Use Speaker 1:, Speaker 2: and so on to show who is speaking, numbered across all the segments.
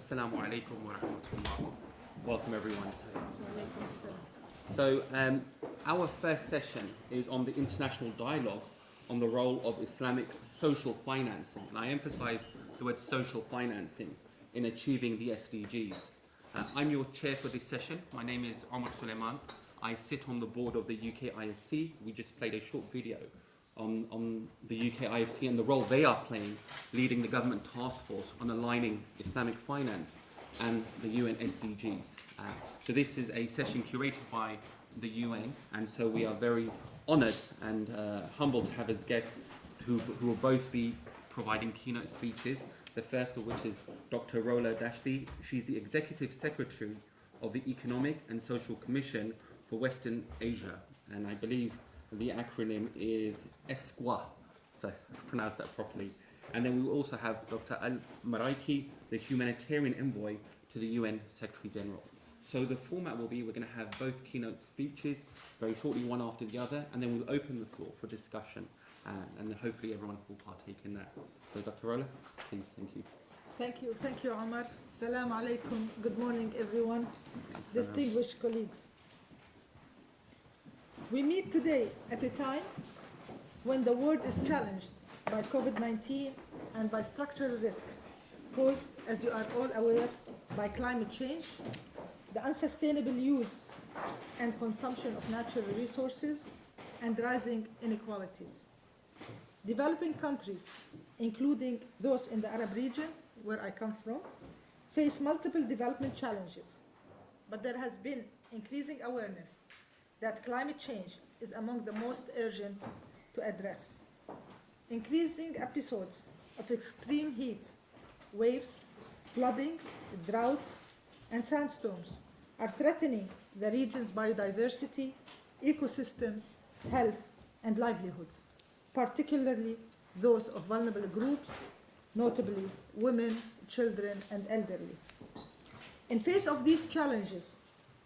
Speaker 1: Assalamu alaikum wa rahmatullah. Welcome everyone. So our first session is on the international dialogue on the role of Islamic social financing. And I emphasize the word social financing in achieving the SDGs. I'm your chair for this session. My name is Omar Suleiman. I sit on the board of the UK IFC. We just played a short video on the UK IFC and the role they are playing, leading the government task force on aligning Islamic finance and the UN SDGs. So this is a session curated by the UN, and so we are very honoured and humbled to have as guests who will both be providing keynote speeches. The first of which is Dr. Rola Dashti. She's the Executive Secretary of the Economic and Social Commission for Western Asia, and I believe the acronym is ESQUA, so I pronounced that properly. And then we will also have Dr. Al-Maraiki, the Humanitarian Envoy to the UN Secretary General. So the format will be, we're going to have both keynote speeches very shortly, one after the other, and then we'll open the floor for discussion, and hopefully everyone will partake in that. So Dr. Rola, please, thank you.
Speaker 2: Thank you, Omar. Assalamu alaikum. Good morning, everyone. Distinguished colleagues. We meet today at a time when the world is challenged by COVID-19 and by structural risks posed, as you are all aware, by climate change, the unsustainable use and consumption of natural resources, and rising inequalities. Developing countries, including those in the Arab region, where I come from, face multiple development challenges, but there has been increasing awareness that climate change is among the most urgent to address. Increasing episodes of extreme heat, waves, flooding, droughts, and sandstorms are threatening the region's biodiversity, ecosystem, health, and livelihoods, particularly those of vulnerable groups, notably women, children, and elderly. In face of these challenges,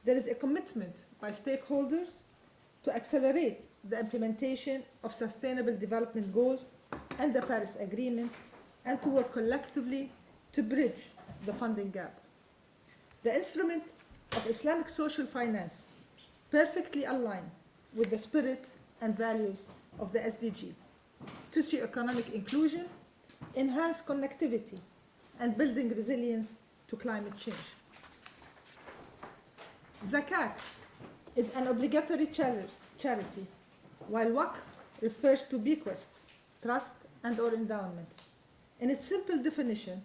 Speaker 2: there is a commitment by stakeholders to accelerate the implementation of Sustainable Development Goals and the Paris Agreement, and to work collectively to bridge the funding gap. The instrument of Islamic social finance perfectly align with the spirit and values of the SDG: socioeconomic inclusion, enhanced connectivity, and building resilience to climate change. Zakat is an obligatory charity, while Waqf refers to bequests, trust, and/or endowments. In its simple definition,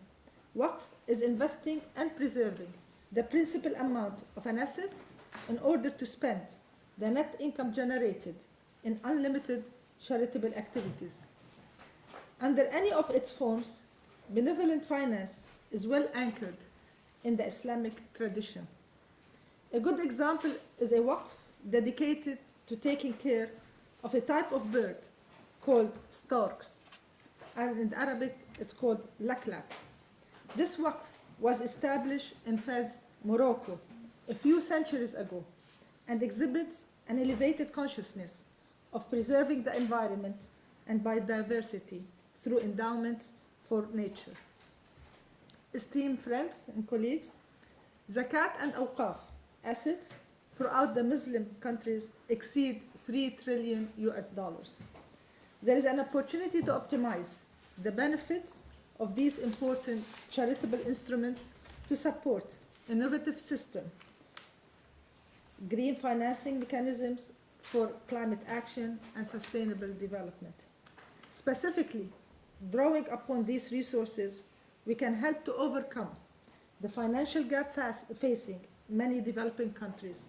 Speaker 2: Waqf is investing and preserving the principal amount of an asset in order to spend the net income generated in unlimited charitable activities. Under any of its forms, benevolent finance is well anchored in the Islamic tradition. A good example is a waqf dedicated to taking care of a type of bird called storks, and in Arabic it's called laklak. This waqf was established in Fez, Morocco, a few centuries ago, and exhibits an elevated consciousness of preserving the environment and biodiversity through endowments for nature. Esteemed friends and colleagues, zakat and awqaf assets throughout the Muslim countries exceed $3 trillion. There is an opportunity to optimize the benefits of these important charitable instruments to support innovative system, green financing mechanisms for climate action and sustainable development. Specifically, drawing upon these resources, we can help to overcome the financial gap facing many developing countries,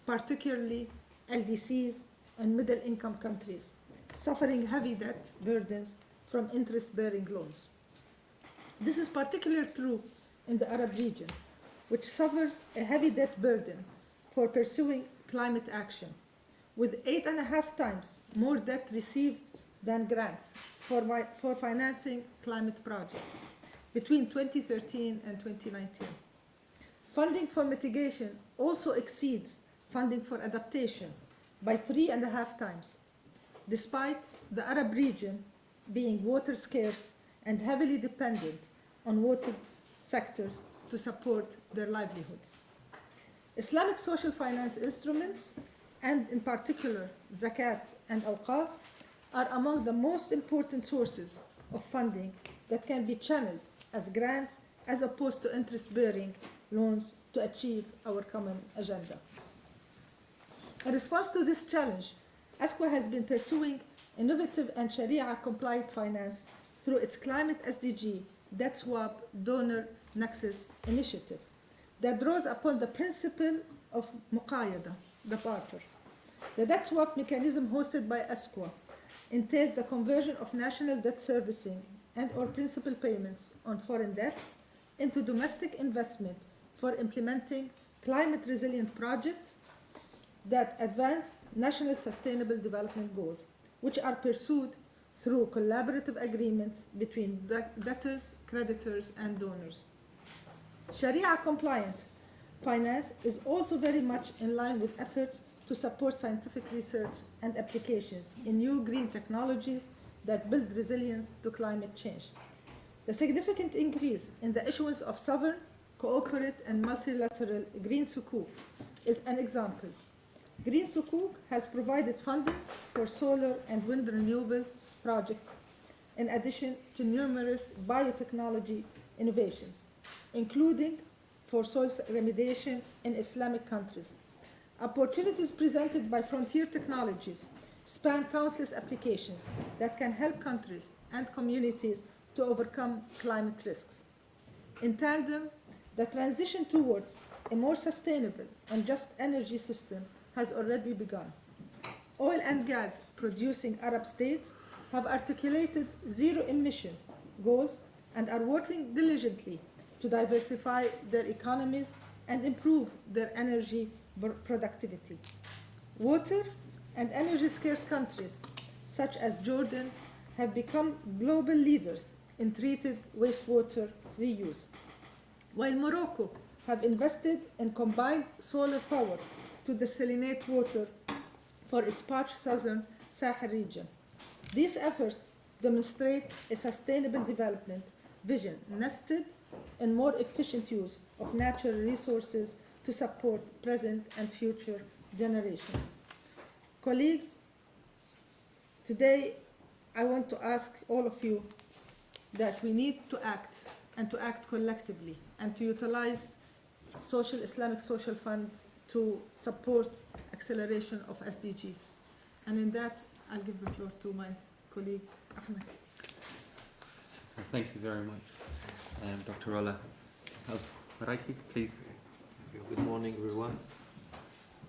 Speaker 2: particularly LDCs and middle-income countries, suffering heavy debt burdens from interest-bearing loans. This is particularly true in the Arab region, which suffers a heavy debt burden for pursuing climate action, with 8.5 times more debt received than grants for financing climate projects between 2013 and 2019. Funding for mitigation also exceeds funding for adaptation by 3.5 times, despite the Arab region being water scarce and heavily dependent on water sectors to support their livelihoods. Islamic social finance instruments, and in particular zakat and awqaf, are among the most important sources of funding that can be channeled as grants as opposed to interest-bearing loans to achieve our common agenda. In response to this challenge, ASQA has been pursuing innovative and Sharia-compliant finance through its climate SDG Debt Swap Donor Nexus initiative that draws upon the principle of muqayada, the barter. The debt swap mechanism hosted by ASQA entails the conversion of national debt servicing and/or principal payments on foreign debts into domestic investment for implementing climate-resilient projects that advance national sustainable development goals, which are pursued through collaborative agreements between debtors, creditors, and donors. Sharia-compliant finance is also very much in line with efforts to support scientific research and applications in new green technologies that build resilience to climate change. The significant increase in the issuance of sovereign, corporate, and multilateral green sukuk is an example. Green sukuk has provided funding for solar and wind renewable projects, in addition to numerous biotechnology innovations, including for soil remediation in Islamic countries. Opportunities presented by frontier technologies span countless applications that can help countries and communities to overcome climate risks. In tandem, the transition towards a more sustainable and just energy system has already begun. Oil and gas producing Arab states have articulated zero emissions goals and are working diligently to diversify their economies and improve their energy productivity. Water and energy scarce countries such as Jordan have become global leaders in treated wastewater reuse, while Morocco have invested in combined solar power to desalinate water for its parched southern Sahel region. These efforts demonstrate a sustainable development vision nested in more efficient use of natural resources to support present and future generations. Colleagues, today I want to ask all of you that we need to act and to act collectively and to utilize Islamic Social Fund to support acceleration of SDGs. And in that, I'll give the floor to my colleague, Ahmed.
Speaker 1: Thank you very much, Dr. Ola. Raiki, please.
Speaker 3: Good morning, everyone.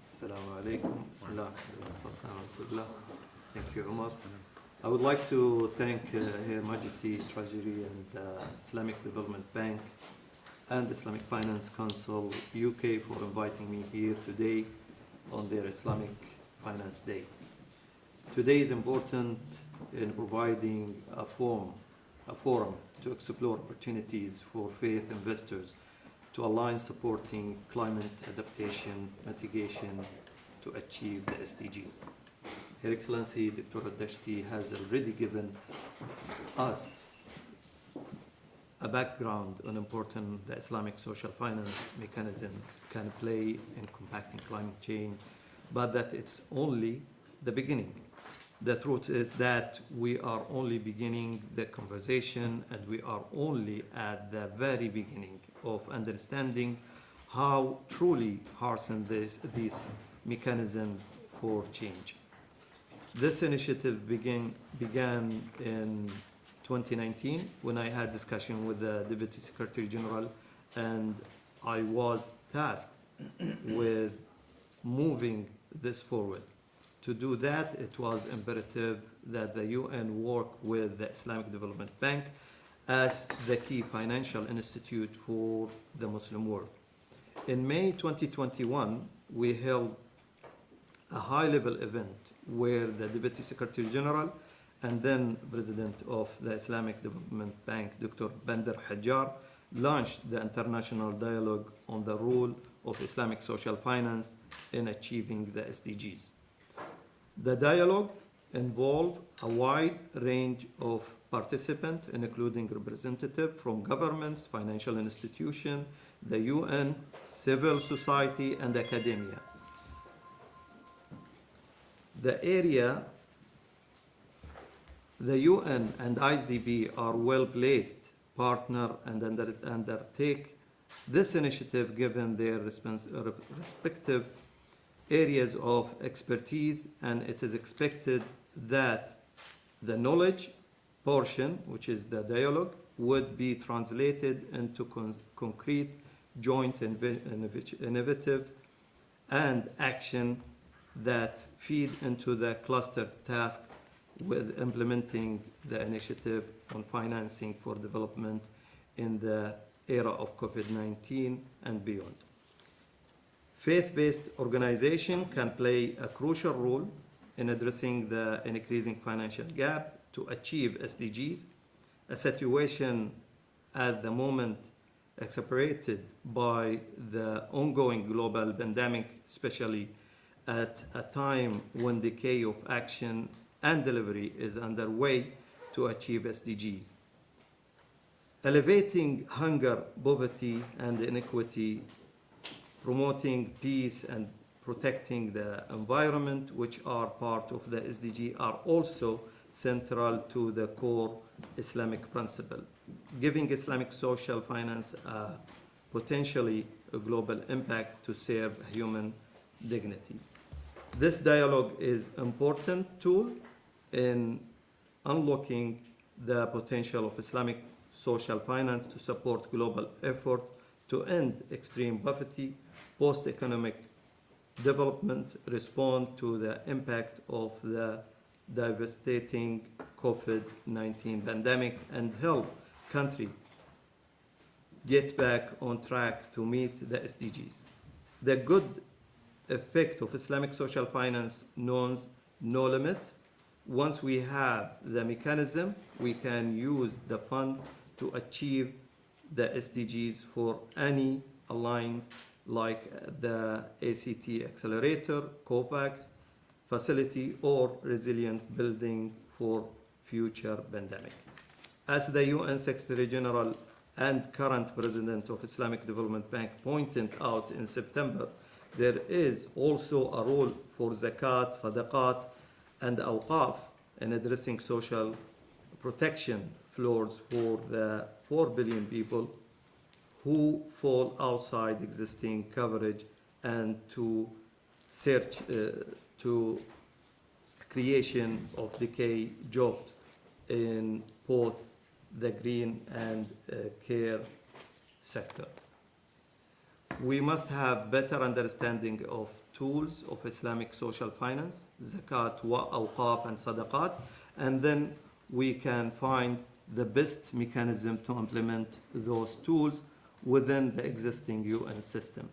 Speaker 3: Assalamu alaikum. Bismillah. Thank you, Umar. I would like to thank Her Majesty Treasury and Islamic Development Bank and Islamic Finance Council UK for inviting me here today on their Islamic Finance Day. Today is important in providing a forum to explore opportunities for faith investors to align supporting climate adaptation mitigation to achieve the SDGs. Her Excellency Dr. Dashti has already given us a background on important the Islamic social finance mechanism can play in combating climate change, but that it's only the beginning. The truth is that we are only beginning the conversation and we are only at the very beginning of understanding how truly harness these mechanisms for change. This initiative began in 2019 when I had discussion with the Deputy Secretary General and I was tasked with moving this forward. To do that, it was imperative that the UN work with the Islamic Development Bank as the key financial institute for the Muslim world. In May 2021, we held a high-level event where the Deputy Secretary General and then President of the Islamic Development Bank, Dr. Bandar Hajjar, launched the international dialogue on the role of Islamic social finance in achieving the SDGs. The dialogue involve a wide range of participants, including representatives from governments, financial institutions, the UN, civil society, and academia. The UN and ISDB are well-placed partner and undertake this initiative given their respective areas of expertise, and it is expected that the knowledge portion, which is the dialogue, would be translated into concrete joint initiatives and action that feed into the cluster task with implementing the initiative on financing for development in the era of COVID-19 and beyond. Faith-based organization can play a crucial role in addressing the increasing financial gap to achieve SDGs, a situation at the moment exacerbated by the ongoing global pandemic, especially at a time when decade of action and delivery is underway to achieve SDGs. Elevating hunger, poverty, and inequity, promoting peace and protecting the environment, which are part of the SDG, are also central to the core Islamic principle, giving Islamic social finance a potentially a global impact to serve human dignity. This dialogue is an important tool in unlocking the potential of Islamic social finance to support global effort to end extreme poverty, post-economic development, respond to the impact of the devastating COVID-19 pandemic, and help countries get back on track to meet the SDGs. The good effect of Islamic social finance knows no limit. Once we have the mechanism, we can use the fund to achieve the SDGs for any alliance like the ACT Accelerator, COVAX facility, or resilient building for future pandemic. As the UN Secretary General and current President of Islamic Development Bank pointed out in September, there is also a role for zakat, sadaqat, and awqaf in addressing social protection floors for the 4 billion people who fall outside existing coverage, and to search to creation of decay jobs in both the green and care sector. We must have better understanding of tools of Islamic social finance, zakat, awqaf, and sadaqat, and then we can find the best mechanism to implement those tools within the existing UN system.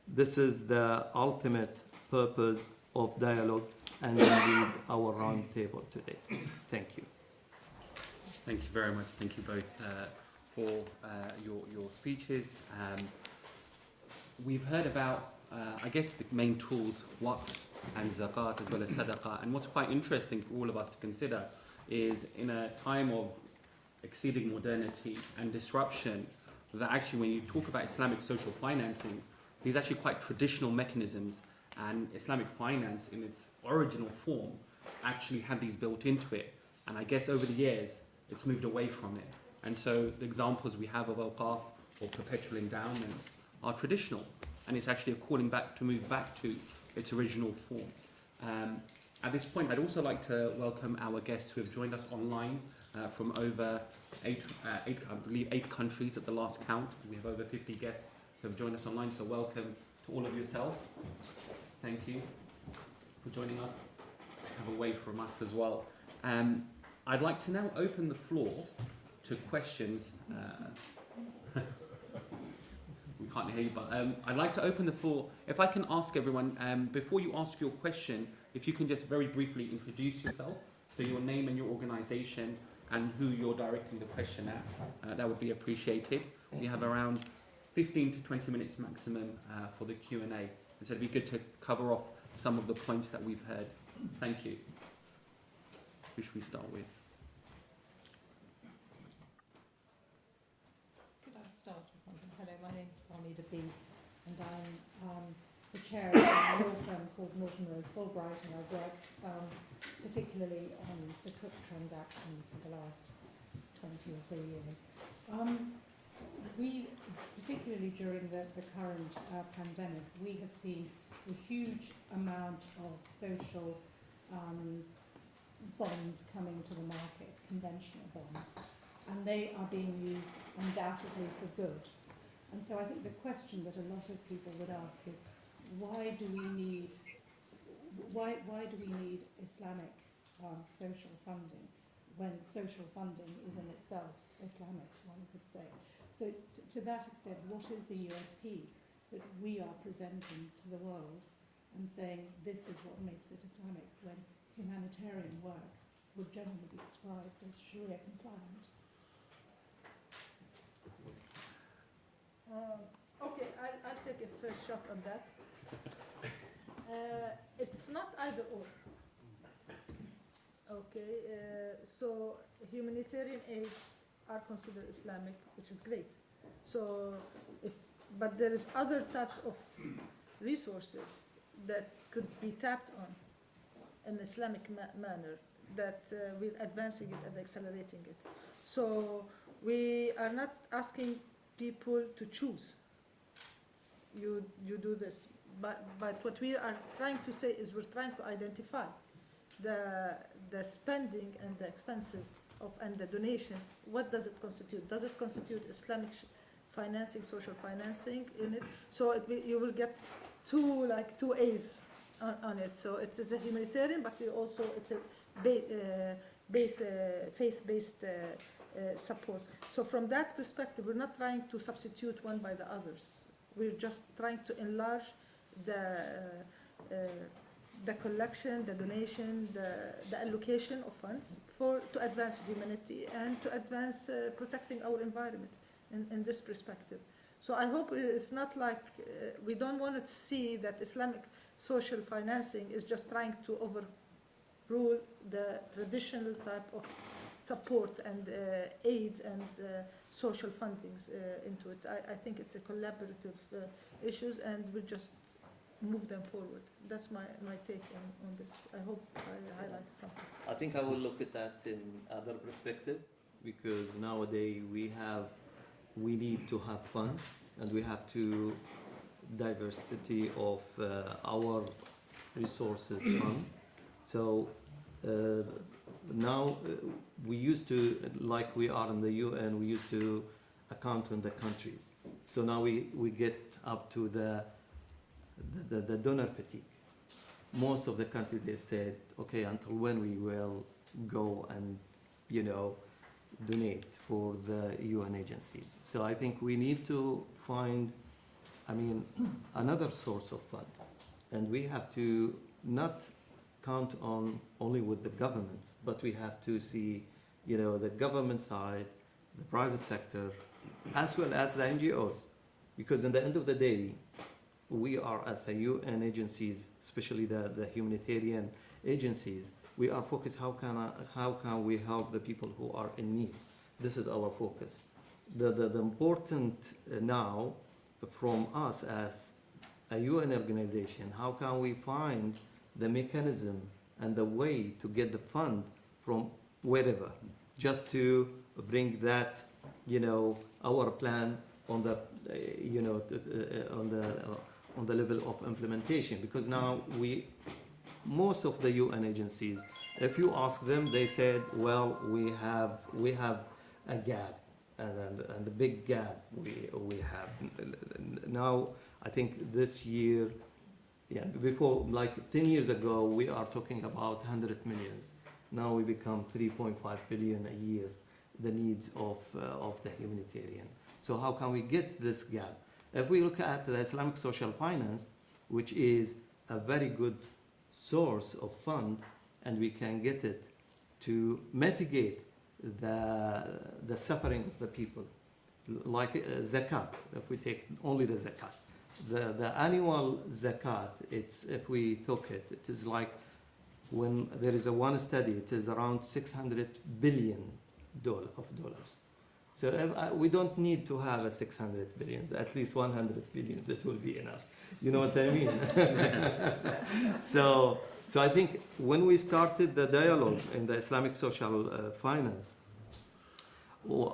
Speaker 3: This is the ultimate purpose of dialogue and indeed our roundtable today. Thank you.
Speaker 1: Thank you very much. Thank you both for your speeches. We've heard about, I guess, the main tools, waqf and zakat, as well as sadaqah. And what's quite interesting for all of us to consider is, in a time of exceeding modernity and disruption, that actually when you talk about Islamic social financing, these actually quite traditional mechanisms, and Islamic finance in its original form actually had these built into it. And I guess over the years, it's moved away from it. And so the examples we have of awqaf or perpetual endowments are traditional, and it's actually a calling back to move back to its original form. At this point, I'd also like to welcome our guests who have joined us online from over I believe 8 countries at the last count. We have over 50 guests who have joined us online, so welcome to all of yourselves. Thank you for joining us. Have a wave from us as well. I'd like to now open the floor to questions. We can't hear you, but I'd like to open the floor. If I can ask everyone, before you ask your question, if you can just very briefly introduce yourself, so your name and your organization and who you're directing the question at, that would be appreciated. We have around 15 to 20 minutes maximum for the Q&A. And so it'd be good to cover off some of the points that we've heard. Thank you. which we start with.
Speaker 4: Could I start with something? Hello, my name is Bonnie DeBee, and I'm the chair of a law firm called Norton Rose Fulbright, and I've worked particularly on zakat transactions for the last 20 or so years. We, particularly during the current pandemic, we have seen a huge amount of social bonds coming to the market, conventional bonds, and they are being used undoubtedly for good. And so I think the question that a lot of people would ask is, why do we need Islamic social funding when social funding is in itself Islamic, one could say? So to that extent, what is the USP that we are presenting to the world and saying this is what makes it Islamic when humanitarian work would generally be described as Sharia compliant?
Speaker 2: Okay, I'll take a first shot on that. It's not either or. Okay, so humanitarian aids are considered Islamic, which is great. So, but there is other types of resources that could be tapped on in Islamic manner that we're advancing it and accelerating it. So we are not asking people to choose. You do this, but what we are trying to say is we're trying to identify the spending and the expenses of and the donations. What does it constitute? Does it constitute Islamic financing, social financing in it? So you will get two A's on it. So it's a humanitarian, but it's a faith-based support. So from that perspective, we're not trying to substitute one by the others. We're just trying to enlarge the collection, the donation, the allocation of funds to advance humanity and to advance protecting our environment in this perspective. So I hope it's not like we don't want to see that Islamic social financing is just trying to overrule the traditional type of support and aids and social fundings into it. I think it's a collaborative issues, and we just move them forward. That's my take on this. I hope I highlighted something.
Speaker 3: I think I will look at that in other perspective, because nowadays we need to have fun, and we have to diversity of our resources fund. So now we used to, like we are in the UN, we used to account on the countries. So now we get up to the donor fatigue. Most of the countries, they said, okay, until when we will go and, donate for the UN agencies. So I think we need to find, another source of fund. And we have to not count on only with the governments, but we have to see, the government side, the private sector, as well as the NGOs. Because in the end of the day, we are, as the UN agencies, especially the humanitarian agencies, we are focused how can we help the people who are in need. This is our focus. The important now from us as a UN organization, how can we find the mechanism and the way to get the fund from wherever, just to bring that, our plan on the, on the level of implementation. Because now most of the UN agencies, if you ask them, they said, well, we have a gap, and the big gap we have. Now, I think this year, before, like 10 years ago, we are talking about 100 millions. Now we become 3.5 billion a year, the needs of the humanitarian. So how can we get this gap? If we look at the Islamic social finance, which is a very good source of fund, and we can get it to mitigate the suffering of the people, like zakat. If we take only the zakat, the annual zakat, if we took it, it is like when there is a one study, it is around $600 billion of dollars. So we don't need to have a 600 billions, at least 100 billions, it will be enough. You know what I mean? So I think when we started the dialogue in the Islamic social finance,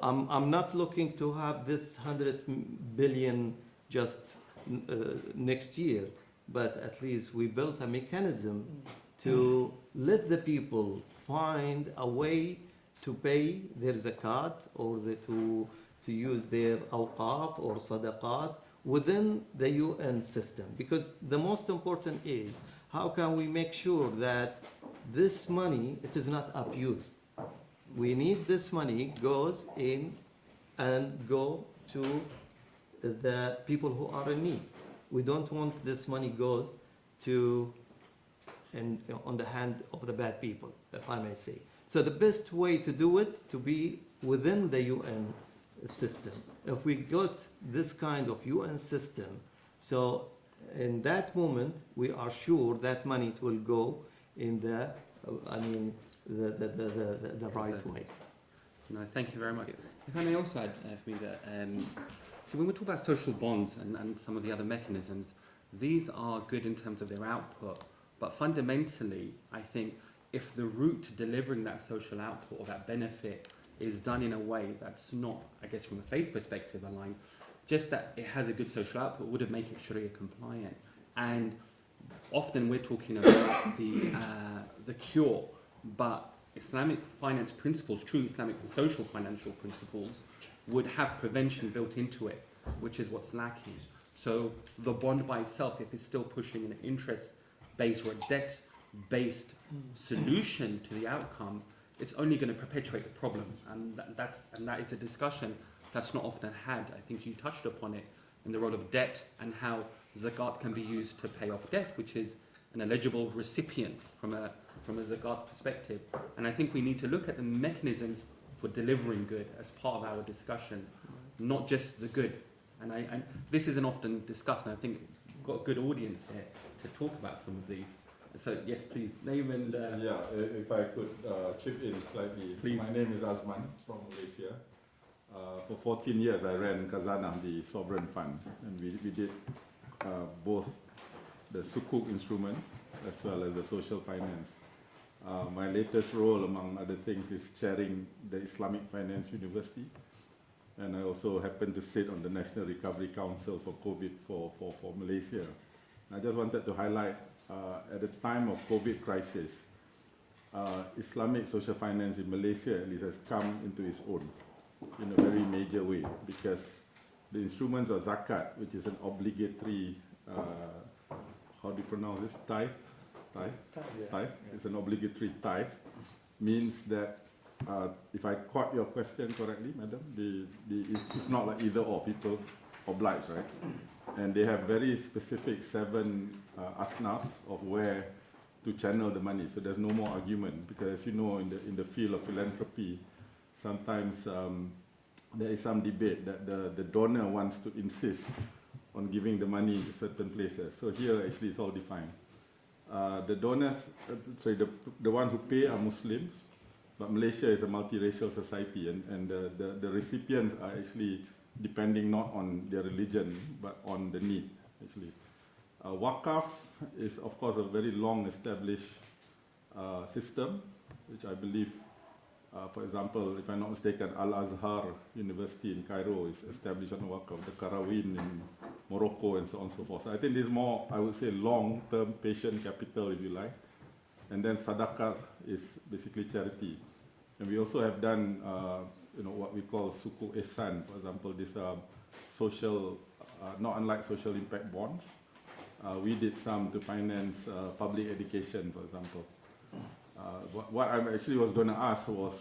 Speaker 3: I'm not looking to have this 100 billion just next year, but at least we built a mechanism to let the people find a way to pay their zakat or to use their awqaf or sadaqat within the UN system. Because the most important is how can we make sure that this money, it is not abused. We need this money goes in and go to the people who are in need. We don't want this money goes to on the hand of the bad people, if I may say. So the best way to do it to be within the UN system. If we got this kind of UN system, so in that moment we are sure that money will go in the the right way.
Speaker 1: No, thank you very much. If I may also add, so when we talk about social bonds and some of the other mechanisms, these are good in terms of their output, but fundamentally, I think if the route to delivering that social output or that benefit is done in a way that's not, I guess from a faith perspective aligned, just that it has a good social output would make it Sharia compliant. And often we're talking about the cure, but Islamic finance principles, true Islamic social financial principles, would have prevention built into it, which is what's lacking. So the bond by itself, if it's still pushing an interest-based or a debt-based solution to the outcome, it's only going to perpetuate the problems, and that is a discussion that's not often had. I think you touched upon it in the role of debt and how zakat can be used to pay off debt, which is an eligible recipient from a zakat perspective. And I think we need to look at the mechanisms for delivering good as part of our discussion, not just the good. And this isn't often discussed, and I think we've got a good audience here to talk about some of these. So yes, please, name and...
Speaker 5: Yeah, if I could chip in slightly.
Speaker 1: Please.
Speaker 5: My name is Azman from Malaysia. For 14 years I ran Khazanah, the sovereign fund, and we did both the sukuk instruments as well as the social finance. My latest role, among other things, is chairing the Islamic Finance University, and I also happen to sit on the National Recovery Council for COVID for Malaysia. I just wanted to highlight, at the time of COVID crisis, Islamic social finance in Malaysia at least has come into its own in a very major way, because the instruments of zakat, which is an obligatory, how do you pronounce this, tithe? It's an obligatory tithe, means that, if I caught your question correctly, madam, it's not like either or, people oblige, right? And they have very specific 7 asnafs of where to channel the money, so there's no more argument, because as you know, in the field of philanthropy, sometimes there is some debate that the donor wants to insist on giving the money to certain places. So here actually it's all defined. The donors, the one who pay are Muslims, but Malaysia is a multiracial society, and the recipients are actually depending not on their religion, but on the need, actually. Waqaf is, of course, a very long established system, which I believe, for example, if I'm not mistaken, Al-Azhar University in Cairo is established on Waqaf, the Qarawin in Morocco, and so on and so forth. So I think this is more, I would say, long-term patient capital, if you like. And then Sadaqah is basically charity. And we also have done what we call Sukuk Ihsan, for example, these social, not unlike social impact bonds. We did some to finance public education, for example. What I actually was going to ask was,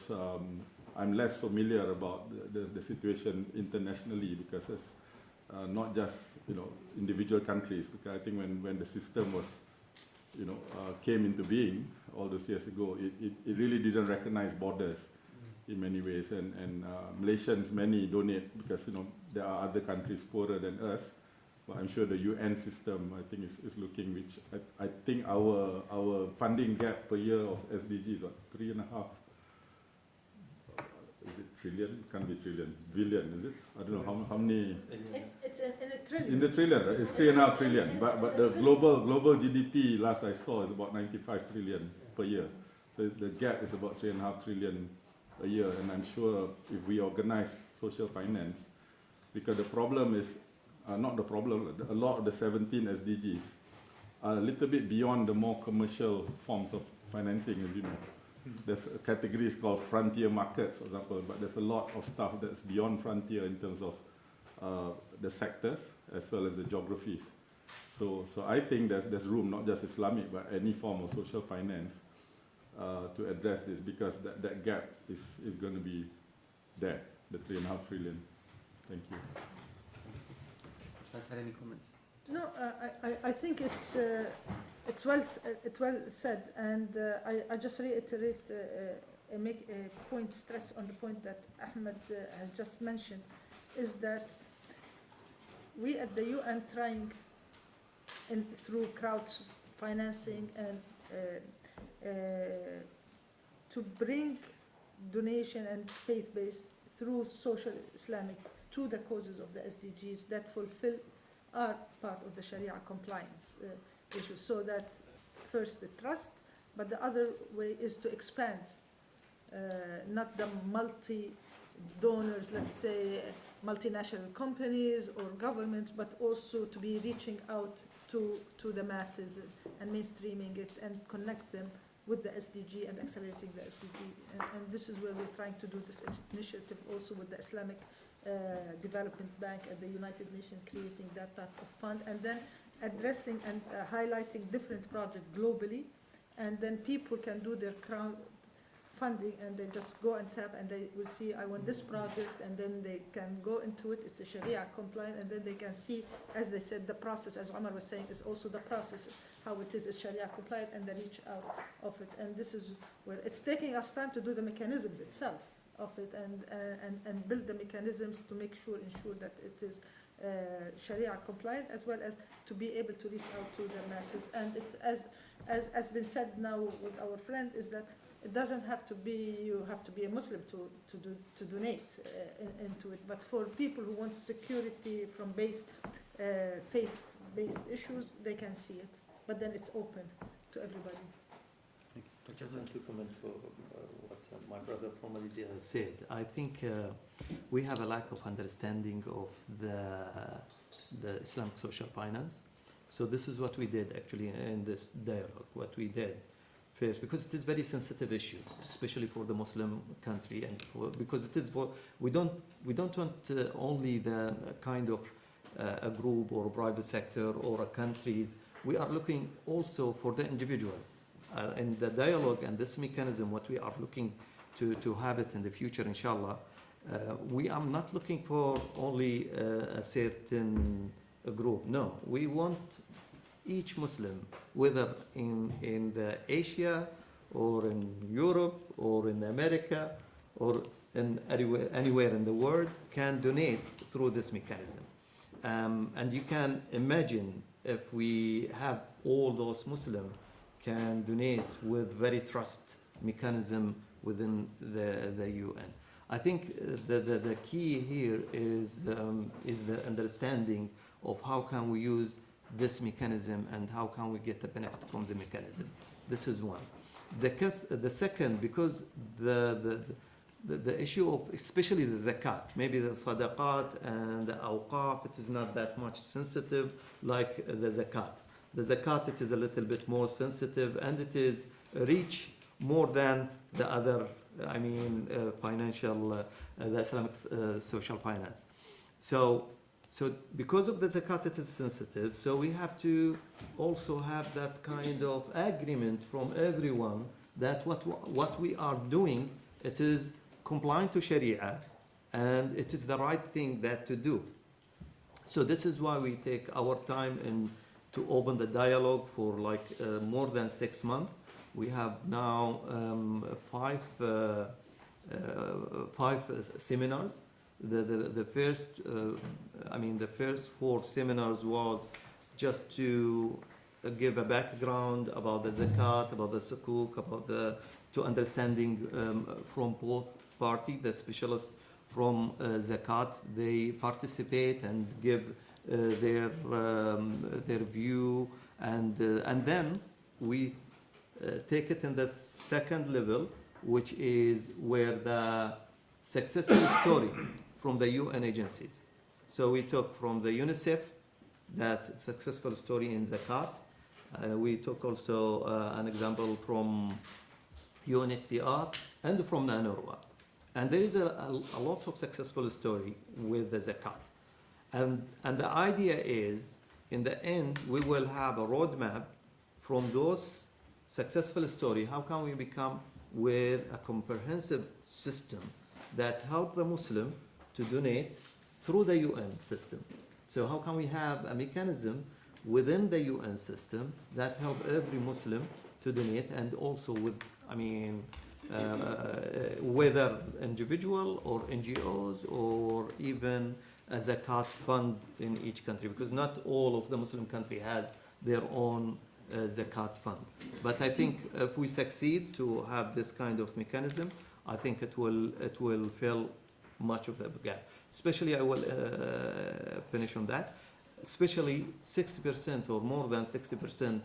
Speaker 5: I'm less familiar about the situation internationally, because it's not just individual countries. Because I think when the system was came into being all those years ago, it really didn't recognize borders in many ways, and Malaysians, many donate because there are other countries poorer than us, But I'm sure the UN system, I think, is looking, which I think our funding gap per year of SDG is what, 3.5, is it trillion? It can't be trillion, billion, is it? I don't know how many.
Speaker 2: It's in a trillion.
Speaker 5: In the trillion, right? It's 3.5 trillion. But the global GDP last I saw is about 95 trillion per year. So the gap is about 3.5 trillion a year, and I'm sure if we organize social finance, because the problem is, not the problem, a lot of the 17 SDGs are a little bit beyond the more commercial forms of financing, as you know. There's categories called frontier markets, for example, but there's a lot of stuff that's beyond frontier in terms of the sectors as well as the geographies. So I think there's room, not just Islamic, but any form of social finance to address this, because that gap is going to be there, the 3.5 trillion. Thank you.
Speaker 1: Should I have any comments?
Speaker 2: No, I think it's well said, and I just reiterate, make a point, stress on the point that Ahmed has just mentioned, is that we at the UN trying through crowd financing and to bring donation and faith-based through social Islamic to the causes of the SDGs that fulfill are part of the Sharia compliance issue. So that first the trust, but the other way is to expand, not the multi-donors, let's say multinational companies or governments, but also to be reaching out to the masses and mainstreaming it and connect them with the SDG and accelerating the SDG. And this is where we're trying to do this initiative also with the Islamic Development Bank at the United Nations, creating that type of fund, and then addressing and highlighting different projects globally, and then people can do their crowd funding and they just go and tap and they will see, I want this project, and then they can go into it. It's a Sharia compliant, and then they can see, as they said, the process, as Omar was saying, is also the process, how it is Sharia compliant, and the reach out of it. And this is where it's taking us time to do the mechanisms itself of it, and build the mechanisms to ensure that it is Sharia compliant, as well as to be able to reach out to the masses. And it's as been said now with our friend, is that it doesn't have to be, you have to be a Muslim to donate into it, but for people who want security from faith-based issues, they can see it. But then it's open to everybody.
Speaker 3: I just want to comment for what my brother from Malaysia said. I think we have a lack of understanding of the Islamic social finance. So this is what we did actually in this dialogue. What we did first, because it is a very sensitive issue, especially for the Muslim country, and because it is we don't want only the kind of a group or a private sector or a countries. We are looking also for the individual. In the dialogue and this mechanism, what we are looking to have it in the future, inshallah, we are not looking for only a certain group. No, we want each Muslim, whether in the Asia or in Europe or in America or in anywhere in the world, can donate through this mechanism. And you can imagine if we have all those Muslims can donate with very trust mechanism within the UN. I think the key here is the understanding of how can we use this mechanism and how can we get the benefit from the mechanism. This is one. The second, because the issue of especially the zakat, maybe the sadaqat and the awqaf, it is not that much sensitive like the zakat. The zakat, it is a little bit more sensitive, and it is reach more than the other, financial, the Islamic social finance. So because of the zakat, it is sensitive, so we have to also have that kind of agreement from everyone that what we are doing, it is compliant to Sharia, and it is the right thing that to do. So this is why we take our time to open the dialogue for more than 6 months. We have now five seminars the first, the first 4 seminars was just to give a background about the zakat, about the sukuk, about to understanding from both parties, the specialists from zakat, they participate and give their view, and then we take it in the second level, which is where the successful story from the UN agencies. So we took from the UNICEF that successful story in zakat. We took also an example from UNHCR and from NANORWA. And there is a lot of successful story with the zakat. And the idea is, in the end, we will have a roadmap from those successful story. How can we become with a comprehensive system that help the Muslim to donate through the UN system? So how can we have a mechanism within the UN system that help every Muslim to donate, and also with, whether individual or NGOs or even a zakat fund in each country, because not all of the Muslim country has their own zakat fund. But I think if we succeed to have this kind of mechanism, I think it will fill much of the gap. Especially, I will finish on that, especially 60% or more than 60%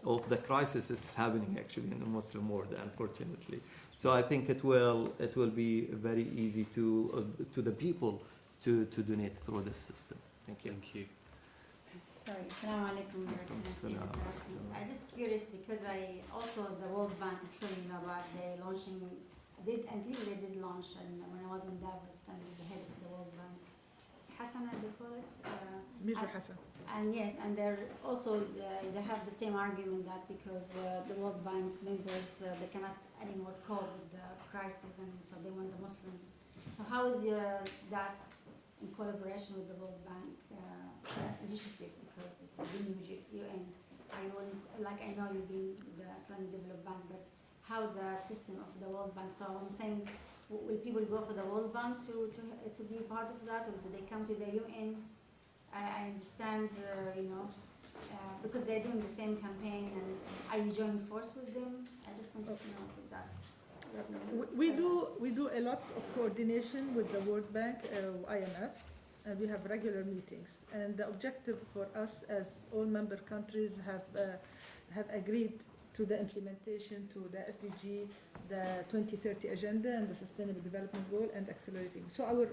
Speaker 3: of the crisis that's happening actually in the Muslim world, unfortunately. So I think it will be very easy to the people to donate through this system. Thank you.
Speaker 1: Thank you.
Speaker 6: Sorry, Assalamu alaikum, Your Excellency. I'm just curious because I also, the World Bank, I'm sure you know about, they launching, I think they did launch, and when I was in Davos, I was the head of the World Bank. It's Hassan, they call it?
Speaker 2: Mirza Hassan.
Speaker 6: And yes, and they're also, they have the same argument that because the World Bank members, they cannot anymore cope with the crisis, and so they want the Muslim. So how is that in collaboration with the World Bank initiative? Because this is the new UN. I know you've been the Islamic Development Bank, but how the system of the World Bank? So I'm saying, will people go for the World Bank to be part of that, or do they come to the UN? I understand, because they're doing the same campaign, and are you joining force with them? I just want to know if that's.
Speaker 2: We do a lot of coordination with the World Bank, IMF, and we have regular meetings. And the objective for us, as all member countries have agreed to the implementation to the SDG, the 2030 agenda, and the Sustainable Development Goal, and accelerating. So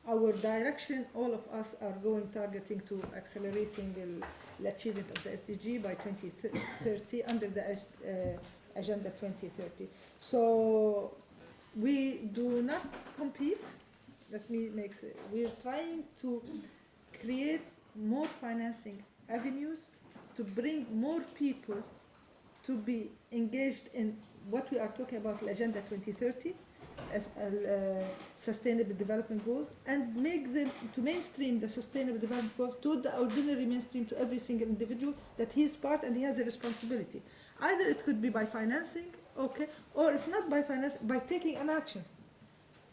Speaker 2: our direction, all of us are targeting to accelerating the achievement of the SDG by 2030 under the Agenda 2030. So we do not compete. We're trying to create more financing avenues to bring more people to be engaged in what we are talking about, Agenda 2030, as Sustainable Development Goals, and make them to mainstream the Sustainable Development Goals to the ordinary mainstream, to every single individual, that he is part and he has a responsibility. Either it could be by financing, okay, or if not by financing, by taking an action.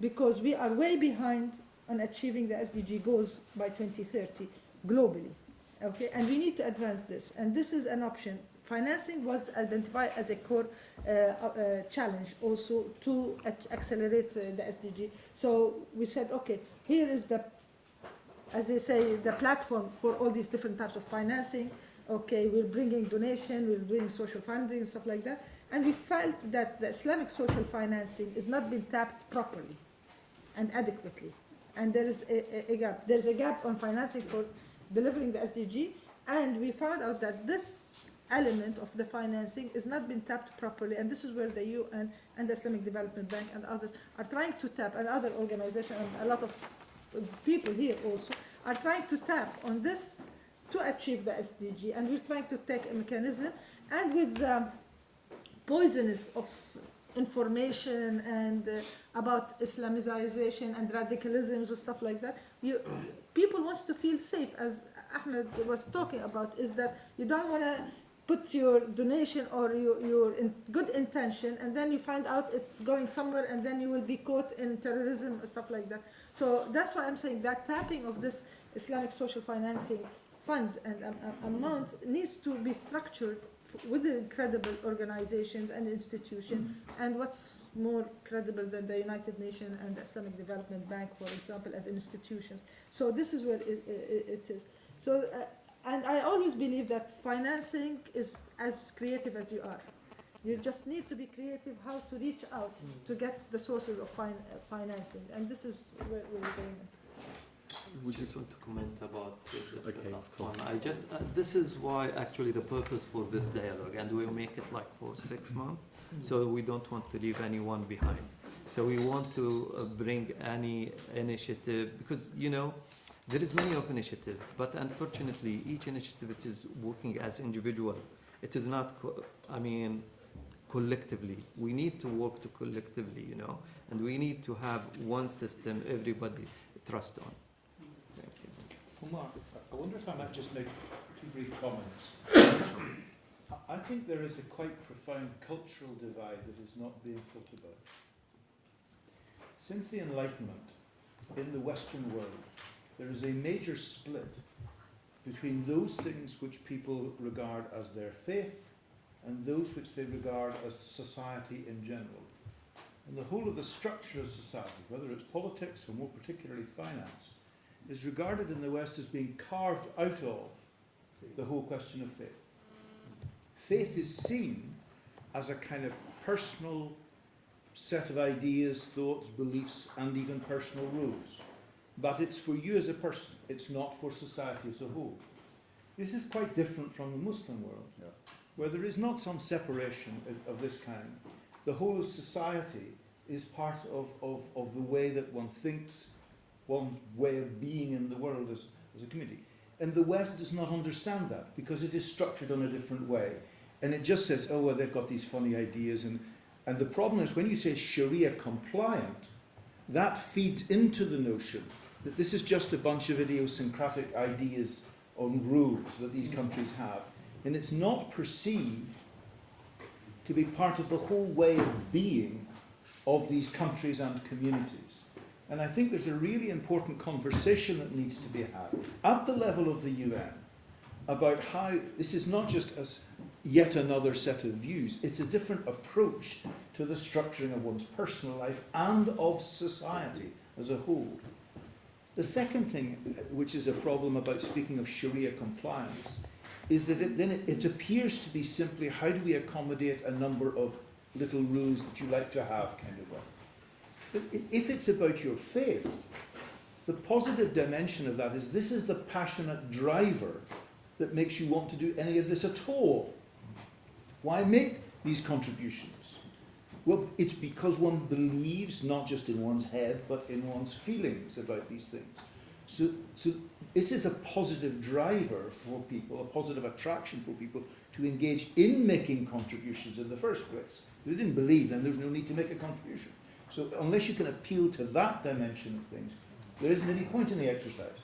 Speaker 2: Because we are way behind on achieving the SDG goals by 2030 globally, okay, and we need to advance this, and this is an option. Financing was identified as a core challenge also to accelerate the SDG. So we said, okay, here is as they say, the platform for all these different types of financing. Okay, we're bringing donation, we're doing social funding and stuff like that. And we felt that the Islamic social financing is not being tapped properly and adequately. And there is a gap. There's a gap on financing for delivering the SDG. And we found out that this element of the financing is not being tapped properly, and this is where the UN and the Islamic Development Bank and others are trying to tap, and other organizations and a lot of people here also are trying to tap on this to achieve the SDG, and we're trying to take a mechanism, and with the poisonous of information and about Islamization and radicalism and stuff like that, people want to feel safe, as Ahmed was talking about, is that you don't want to put your donation or your good intention, and then you find out it's going somewhere, and then you will be caught in terrorism or stuff like that. So that's why I'm saying that tapping of this Islamic social financing funds and amounts needs to be structured with the credible organizations and institutions, and what's more credible than the United Nations and the Islamic Development Bank, for example, as institutions. So this is where it is. So, and I always believe that financing is as creative as you are. You just need to be creative how to reach out to get the sources of financing, and this is where we're going.
Speaker 3: We just want to comment about this
Speaker 1: Okay,
Speaker 3: last
Speaker 1: cool.
Speaker 3: one. I just, this is why actually the purpose for this dialogue, and we'll make it like for 6 months, so we don't want to leave anyone behind. So we want to bring any initiative, because, you know, there is many of initiatives, but unfortunately, each initiative it is working as individual. It is not, collectively. We need to work to collectively, you know, and we need to have one system everybody trust on. Thank you.
Speaker 7: Well, Mark, I wonder if I might just make 2 brief comments. I think there is a quite profound cultural divide that is not being thought about. Since the Enlightenment, in the Western world, there is a major split between those things which people regard as their faith and those which they regard as society in general. And the whole of the structure of society, whether it's politics or more particularly finance, is regarded in the West as being carved out of the whole question of faith. Faith is seen as a kind of personal set of ideas, thoughts, beliefs, and even personal rules. But it's for you as a person, it's not for society as a whole. This is quite different from the Muslim world, where there is not some separation of this kind. The whole of society is part of the way that one thinks, one's way of being in the world as a community. And the West does not understand that, because it is structured in a different way. And it just says, oh, well, they've got these funny ideas. And the problem is when you say Sharia compliant, that feeds into the notion that this is just a bunch of idiosyncratic ideas on rules that these countries have. And it's not perceived to be part of the whole way of being of these countries and communities. And I think there's a really important conversation that needs to be had at the level of the UN about how this is not just as yet another set of views, it's a different approach to the structuring of one's personal life and of society as a whole. The second thing, which is a problem about speaking of Sharia compliance, is that it appears to be simply how do we accommodate a number of little rules that you like to have kind of way. But if it's about your faith, the positive dimension of that is this is the passionate driver that makes you want to do any of this at all. Why make these contributions? Well, it's because one believes not just in one's head, but in one's feelings about these things. So this is a positive driver for people, a positive attraction for people to engage in making contributions in the first place. If they didn't believe, then there's no need to make a contribution. So unless you can appeal to that dimension of things, there isn't any point in the exercise.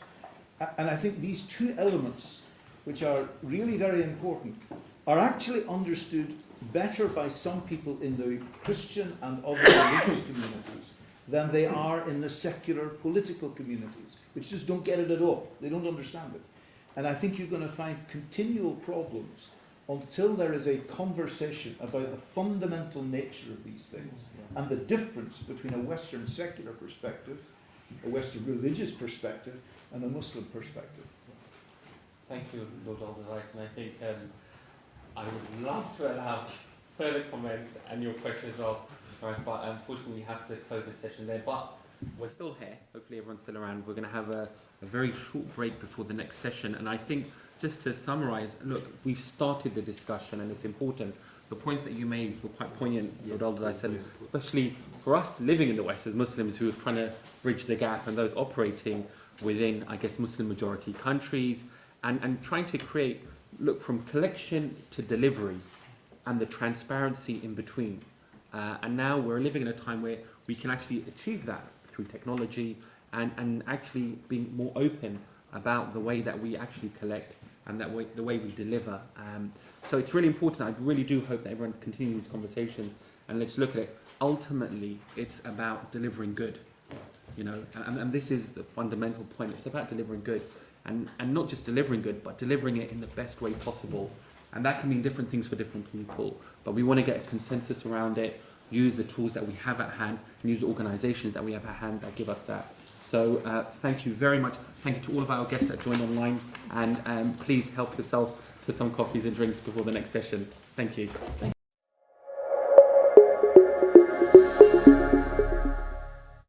Speaker 7: And I think these 2 elements, which are really very important, are actually understood better by some people in the Christian and other religious communities than they are in the secular political communities, which just don't get it at all. They don't understand it. And I think you're going to find continual problems until there is a conversation about the fundamental nature of these things and the difference between a Western secular perspective, a Western religious perspective, and a Muslim perspective.
Speaker 1: Thank you, Lord Alderdice, and I think I would love to allow further comments and your questions as well, right, but unfortunately we have to close the session there. But we're still here. Hopefully everyone's still around. We're going to have a very short break before the next session. And I think just to summarize, look, we've started the discussion and it's important. The points that you made were quite poignant, Lord Alderdice, and especially for us living in the West as Muslims who are trying to bridge the gap and those operating within, I guess, Muslim majority countries and trying to create, look, from collection to delivery and the transparency in between. And now we're living in a time where we can actually achieve that through technology and actually being more open about the way that we actually collect and the way we deliver. So it's really important. I really do hope that everyone continues these conversations, and let's look at it. Ultimately, it's about delivering good, you know, and this is the fundamental point. It's about delivering good, and not just delivering good, but delivering it in the best way possible. And that can mean different things for different people, but we want to get a consensus around it, use the tools that we have at hand, and use the organizations that we have at hand that give us that. So thank you very much. Thank you to all of our guests that joined online, and please help yourself to some coffees and drinks before the next session. Thank you.